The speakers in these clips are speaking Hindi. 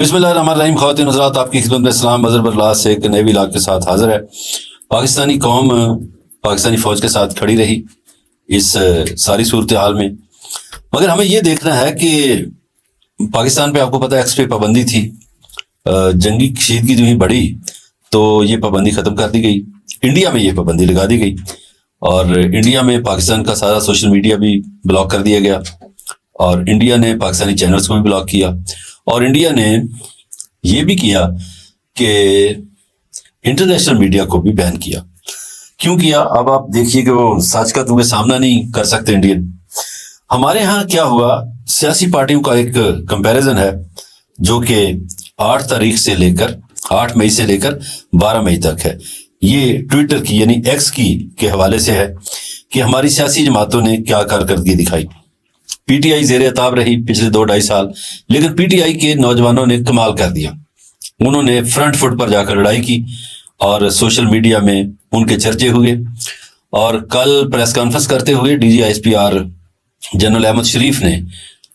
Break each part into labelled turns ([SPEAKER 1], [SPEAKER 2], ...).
[SPEAKER 1] बिस्मिल्लाहिर्रहमानिर्रहीम। ख़वातीन हज़रात, आपकी खिदमत में सलाम बज़र बरलास से एक नए व्लॉग के साथ हाजिर है। पाकिस्तानी कौम पाकिस्तानी फ़ौज के साथ खड़ी रही इस सारी सूरत हाल में, मगर हमें ये देखना है कि पाकिस्तान पे आपको पता है एक्स पे पाबंदी थी। जंगी कशीदगी जो ही बढ़ी तो ये पाबंदी ख़त्म कर दी गई। इंडिया में ये पाबंदी लगा दी गई और इंडिया में पाकिस्तान का सारा सोशल मीडिया भी ब्लॉक कर दिया गया और इंडिया ने पाकिस्तानी चैनल्स को भी ब्लॉक किया और इंडिया ने ये भी किया कि इंटरनेशनल मीडिया को भी बैन किया। क्यों किया? अब आप देखिए कि वो सच का तुम्हें सामना नहीं कर सकते इंडियन। हमारे यहाँ क्या हुआ, सियासी पार्टियों का एक कंपैरिजन है जो कि 8 मई से लेकर 12 मई तक है। ये ट्विटर की यानी एक्स की के हवाले से है कि हमारी सियासी जमातों ने क्या कारकर्दगी दिखाई। पीटीआई ज़ेर अताब रही पिछले 2-2.5 साल, लेकिन पीटीआई के नौजवानों ने कमाल कर दिया। उन्होंने फ्रंट फुट पर जाकर लड़ाई की और सोशल मीडिया में उनके चर्चे हुए। और कल प्रेस कॉन्फ्रेंस करते हुए DGISPR जनरल अहमद शरीफ ने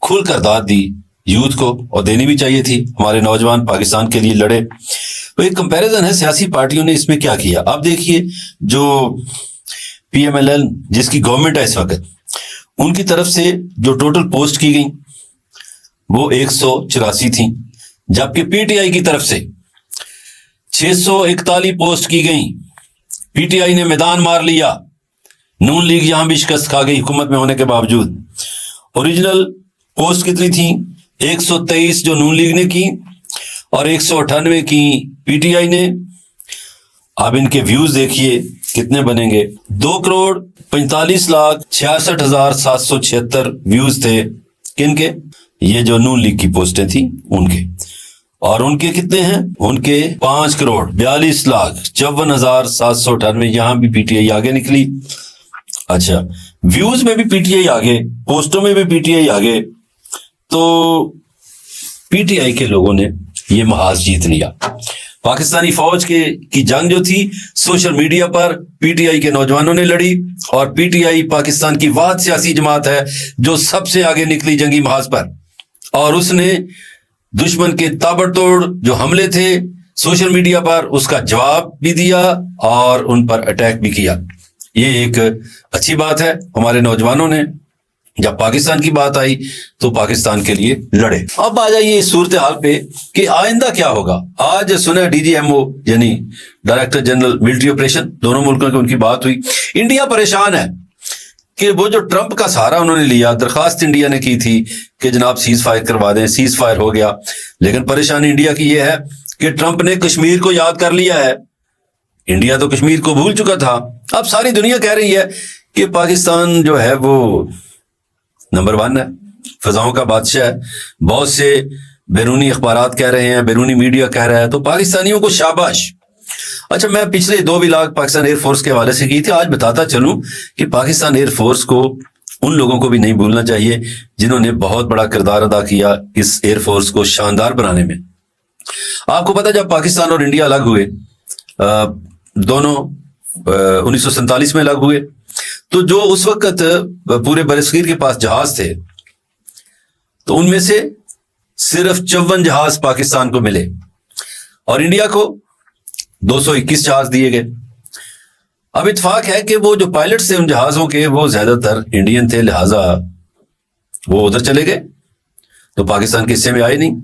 [SPEAKER 1] खुलकर दाद दी यूथ को, और देनी भी चाहिए थी। हमारे नौजवान पाकिस्तान के लिए लड़े। तो एक कंपैरिजन है सियासी पार्टियों ने इसमें क्या किया। अब देखिए, जो PMLN जिसकी गवर्नमेंट है इस वक्त, उनकी तरफ से जो टोटल पोस्ट की गई वो 184 थी, जबकि पीटीआई की तरफ से 641 पोस्ट की गई। पीटीआई ने मैदान मार लिया। नून लीग यहां भी शिकस्त खा गई हुकूमत में होने के बावजूद। ओरिजिनल पोस्ट कितनी थी? 123 जो नून लीग ने की और 198 की पीटीआई ने। अब इनके व्यूज देखिए कितने बनेंगे। 2,45,66,776 व्यूज थे किनके? ये जो नून लीग की पोस्टें थी उनके। और उनके कितने हैं? उनके 5,42,54,798। यहां भी पीटीआई आगे निकली। अच्छा, व्यूज में भी पीटीआई आगे, पोस्टों में भी पीटीआई आगे। तो पीटीआई के लोगों ने ये महाज जीत लिया। पाकिस्तानी फौज की जंग जो थी सोशल मीडिया पर पीटीआई के नौजवानों ने लड़ी, और पीटीआई पाकिस्तान की वाद सियासी जमात है जो सबसे आगे निकली जंगी महाज पर, और उसने दुश्मन के ताबड़तोड़ जो हमले थे सोशल मीडिया पर उसका जवाब भी दिया और उन पर अटैक भी किया। ये एक अच्छी बात है। हमारे नौजवानों ने जब पाकिस्तान की बात आई तो पाकिस्तान के लिए लड़े। अब आ जाइए इस सूरत हाल पे कि आइंदा क्या होगा। आज सुना DGMO यानी डायरेक्टर जनरल मिलिट्री ऑपरेशन, दोनों मुल्कों की उनकी बात हुई। इंडिया परेशान है कि वो जो ट्रंप का सहारा उन्होंने लिया, दरखास्त इंडिया ने की थी कि जनाब सीज फायर करवा दें, सीज फायर हो गया, लेकिन परेशानी इंडिया की ये है कि ट्रंप ने कश्मीर को याद कर लिया है। इंडिया तो कश्मीर को भूल चुका था। अब सारी दुनिया कह रही है कि पाकिस्तान जो है वो नंबर 1 है, फजाओं का बादशाह है। बहुत से बैरूनी अखबारात कह रहे हैं, बैरूनी मीडिया कह रहा है, तो पाकिस्तानियों को शाबाश। अच्छा, मैं पिछले 2 व्लॉग पाकिस्तान एयरफोर्स के हवाले से की थी। आज बताता चलूं कि पाकिस्तान एयरफोर्स को उन लोगों को भी नहीं भूलना चाहिए जिन्होंने बहुत बड़ा किरदार अदा किया इस एयरफोर्स को शानदार बनाने में। आपको पता, जब पाकिस्तान और इंडिया अलग हुए, दोनों 1947 में अलग हुए, तो जो उस वक्त पूरे बरसगीर के पास जहाज थे तो उनमें से सिर्फ 54 जहाज पाकिस्तान को मिले और इंडिया को 221 जहाज दिए गए। अब इत्तेफाक है कि वो जो पायलट्स थे उन जहाजों के वो ज्यादातर इंडियन थे, लिहाजा वो उधर चले गए, तो पाकिस्तान के हिस्से में आए नहीं।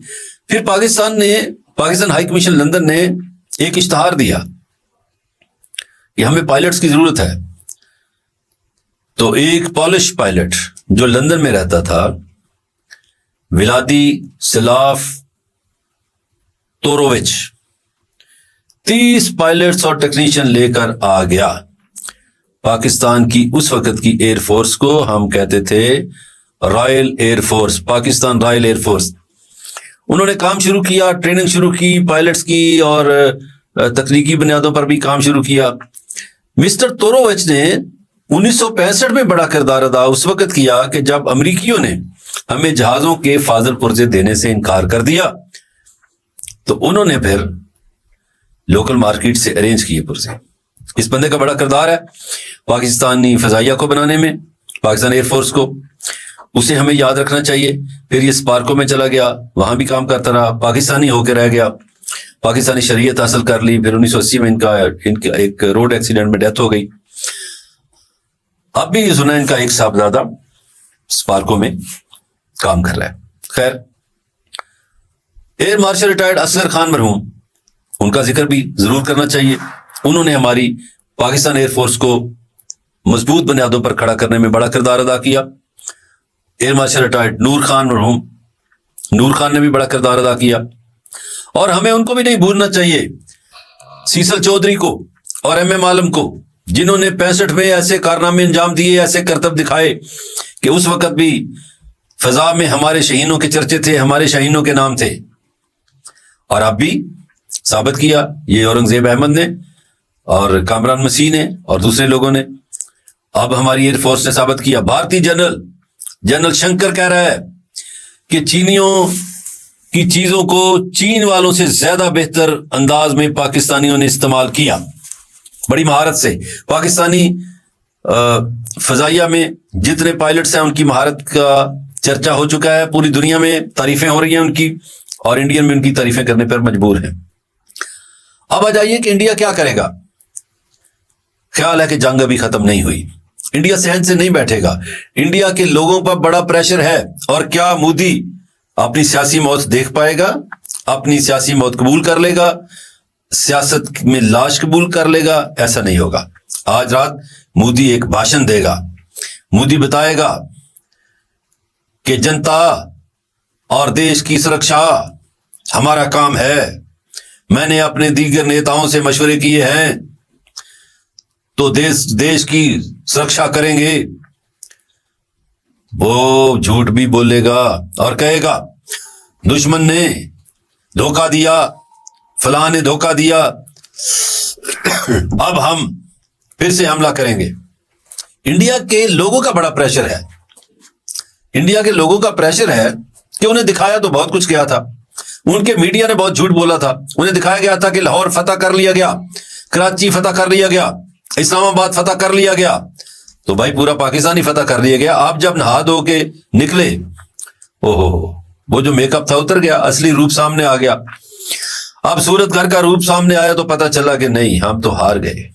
[SPEAKER 1] फिर पाकिस्तान हाई कमीशन लंदन ने एक इश्तहार दिया कि हमें पायलट्स की जरूरत है। तो एक पॉलिश पायलट जो लंदन में रहता था, व्लादिस्लाव तोरोविच, 30 पायलट्स और टेक्नीशियन लेकर आ गया। पाकिस्तान की उस वक्त की एयरफोर्स को हम कहते थे royal air force, Pakistan royal air force. उन्होंने काम शुरू किया, ट्रेनिंग शुरू की पायलट्स की, और तकनीकी बुनियादों पर भी काम शुरू किया। मिस्टर तोरोविच ने 1965 में बड़ा किरदार अदा उस वक्त किया कि जब अमेरिकियों ने हमें जहाजों के फाजल पुर्जे देने से इनकार कर दिया, तो उन्होंने फिर लोकल मार्केट से अरेंज किए पुर्जे। इस बंदे का बड़ा किरदार है पाकिस्तानी फजाइया को बनाने में, पाकिस्तान एयरफोर्स को। उसे हमें याद रखना चाहिए। फिर ये स्पार्को में चला गया, वहां भी काम करता रहा, पाकिस्तानी होकर रह गया, पाकिस्तानी शरीयत हासिल कर ली। फिर 1980 में इनका एक रोड एक्सीडेंट में डेथ हो गई। अब भी सुना इनका एक साहबजादा स्पार्को में काम कर रहा है। खैर, air marshal retired Asghar Khan मरहूम, उनका जिक्र भी जरूर करना चाहिए। उन्होंने हमारी पाकिस्तान एयरफोर्स को मजबूत बुनियादों पर खड़ा करने में बड़ा किरदार अदा किया। एयर मार्शल रिटायर्ड नूर खान मरहूम, नूर खान ने भी बड़ा किरदार अदा किया। और हमें उनको भी नहीं भूलना चाहिए, सीसल चौधरी को और MM आलम को, जिन्होंने 65 में ऐसे कारनामे अंजाम दिए, ऐसे करतब दिखाए कि उस वक्त भी फजा में हमारे शहीनों के चर्चे थे, हमारे शहीनों के नाम थे। और अब भी साबित किया ये औरंगजेब अहमद ने और कामरान मसीह ने और दूसरे लोगों ने। अब हमारी एयरफोर्स ने साबित किया। भारतीय जनरल शंकर कह रहा है कि चीनियों की चीजों को चीन वालों से ज्यादा बेहतर अंदाज में पाकिस्तानियों ने इस्तेमाल किया, बड़ी महारत से। पाकिस्तानी फजाइया में जितने पायलट्स हैं उनकी महारत का चर्चा हो चुका है, पूरी दुनिया में तारीफें हो रही हैं उनकी, और इंडियन भी उनकी तारीफें करने पर मजबूर हैं। अब आ जाइए कि इंडिया क्या करेगा। ख्याल है कि जंग अभी खत्म नहीं हुई, इंडिया सहन से नहीं बैठेगा। इंडिया के लोगों पर बड़ा प्रेशर है। और क्या मोदी अपनी सियासी मौत देख पाएगा, अपनी सियासी मौत कबूल कर लेगा, सियासत में लाश कबूल कर लेगा? ऐसा नहीं होगा। आज रात मोदी एक भाषण देगा, मोदी बताएगा कि जनता और देश की सुरक्षा हमारा काम है। मैंने अपने दीगर नेताओं से मशवरे किए हैं, तो देश की सुरक्षा करेंगे। वो झूठ भी बोलेगा और कहेगा दुश्मन ने धोखा दिया, फलां ने धोखा दिया, अब हम फिर से हमला करेंगे। इंडिया के लोगों का बड़ा प्रेशर है। इंडिया के लोगों का प्रेशर है कि उन्हें दिखाया तो बहुत कुछ गया था, उनके मीडिया ने बहुत झूठ बोला था। उन्हें दिखाया गया था कि लाहौर फतह कर लिया गया, कराची फतह कर लिया गया, इस्लामाबाद फतह कर लिया गया, तो भाई पूरा पाकिस्तान ही फतह कर लिया गया। आप जब नहा धो के निकले, ओहो, वो जो मेकअप था उतर गया, असली रूप सामने आ गया। अब सूरत घर का रूप सामने आया तो पता चला कि नहीं, हम तो हार गए।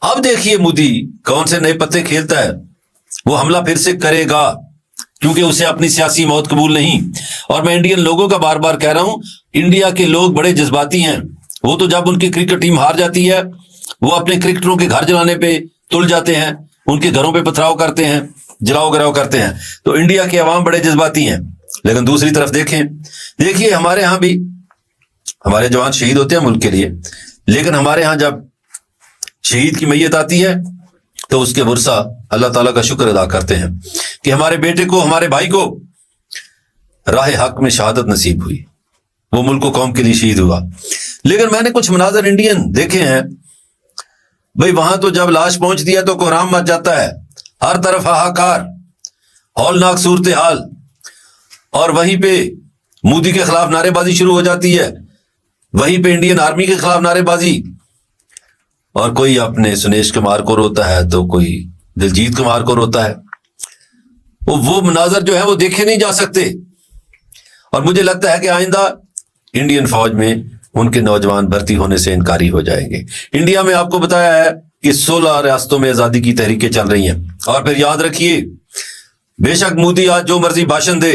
[SPEAKER 1] अब देखिए मोदी कौन से नए पत्ते खेलता है। वो हमला फिर से करेगा क्योंकि उसे अपनी सियासी मौत कबूल नहीं। और मैं इंडियन लोगों का बार बार कह रहा हूं, इंडिया के लोग बड़े जज्बाती हैं। वो तो जब उनकी क्रिकेट टीम हार जाती है, वो अपने क्रिकेटरों के घर जलाने पे तुल जाते हैं, उनके घरों पे पथराव करते हैं, जलाओ गिराओ करते हैं। तो इंडिया के अवाम बड़े जज्बाती हैं। लेकिन दूसरी तरफ देखिए हमारे यहां भी हमारे जवान शहीद होते हैं मुल्क के लिए, लेकिन हमारे यहां जब शहीद की मैयत आती है तो उसके वर्सा अल्लाह ताला का शुक्र अदा करते हैं कि हमारे बेटे को, हमारे भाई को राह हक में शहादत नसीब हुई, वो मुल्क को कौम के लिए शहीद हुआ। लेकिन मैंने कुछ मनाजर इंडियन देखे हैं भाई, वहां तो जब लाश पहुंचती है तो कोहराम मच जाता है, हर तरफ हाहाकार, हौलनाक सूरत हाल, और वहीं पे मोदी के खिलाफ नारेबाजी शुरू हो जाती है, वहीं पे इंडियन आर्मी के खिलाफ नारेबाजी, और कोई अपने सुनेश कुमार को रोता है तो कोई दिलजीत कुमार को रोता है। वो मनाजर जो है वो देखे नहीं जा सकते। और मुझे लगता है कि आइंदा इंडियन फौज में उनके नौजवान भर्ती होने से इनकारी हो जाएंगे। इंडिया में आपको बताया है कि 16 रियासतों में आजादी की तहरीकें चल रही हैं। और फिर याद रखिए, बेशक मोदी आज जो मर्जी भाषण दे,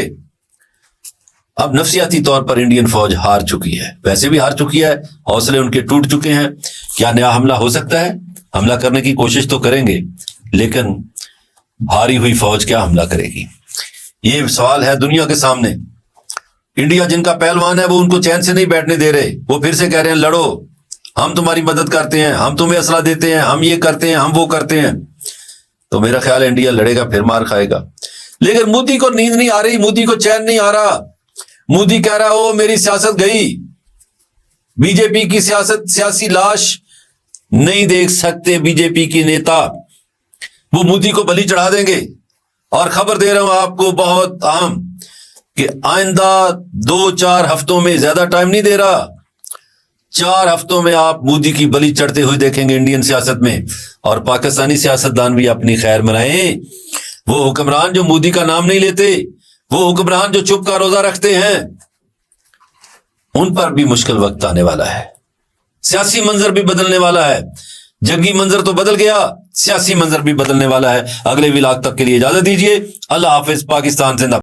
[SPEAKER 1] अब नफसियाती तौर पर इंडियन फौज हार चुकी है, वैसे भी हार चुकी है, हौसले उनके टूट चुके हैं। क्या नया हमला हो सकता है? हमला करने की कोशिश तो करेंगे, लेकिन हारी हुई फौज क्या हमला करेगी? ये सवाल है दुनिया के सामने। इंडिया जिनका पहलवान है वो उनको चैन से नहीं बैठने दे रहे, वो फिर से कह रहे हैं लड़ो, हम तुम्हारी मदद करते हैं, हम तुम्हें असला देते हैं, हम ये करते हैं, हम वो करते हैं। तो मेरा ख्याल है इंडिया लड़ेगा, फिर मार खाएगा। लेकिन मोदी को नींद नहीं आ रही, मोदी को चैन नहीं आ रहा। मोदी कह रहा हो मेरी सियासत गई, बीजेपी की सियासत, सियासी लाश नहीं देख सकते बीजेपी के नेता, वो मोदी को बलि चढ़ा देंगे। और खबर दे रहा हूं आपको बहुत अहम कि आइंदा 2-4 हफ्तों में, ज्यादा टाइम नहीं दे रहा, 4 हफ्तों में आप मोदी की बलि चढ़ते हुए देखेंगे इंडियन सियासत में। और पाकिस्तानी सियासतदान भी अपनी खैर मनाएं, वो हुक्मरान जो मोदी का नाम नहीं लेते, वो हुक्मरान जो चुप का रोजा रखते हैं, उन पर भी मुश्किल वक्त आने वाला है। सियासी मंजर भी बदलने वाला है। जंगी मंजर तो बदल गया, सियासी मंजर भी बदलने वाला है। अगले व्लॉग तक के लिए इजाजत दीजिए। अल्लाह हाफिज। पाकिस्तान जिंदाबाद।